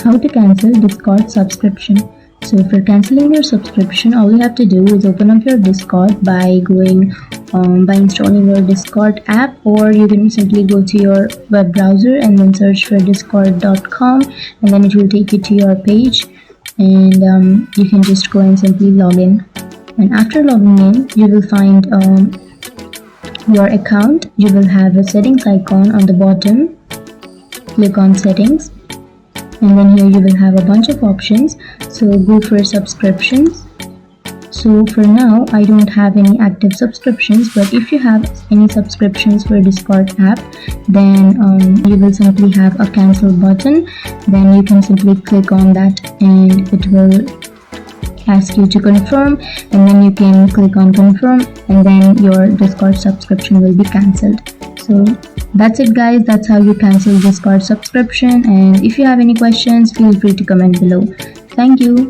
How to cancel Discord subscription. So for cancelling your subscription, all you have to do is open up your Discord by installing your Discord app, or you can simply go to your web browser and then search for discord.com, and then it will take you to your page, and you can just go and simply log in. And after logging in, you will find your account. You will have a settings icon on the bottom. Click on settings, and then here you will have a bunch of options. So go for subscriptions. So for now I don't have any active subscriptions, but if you have any subscriptions for Discord app, then you will simply have a cancel button. Then you can simply click on that and it will ask you to confirm, and then you can click on confirm, and then your Discord subscription will be cancelled. So that's it guys, that's how you cancel Discord subscription, and if you have any questions, feel free to comment below. Thank you.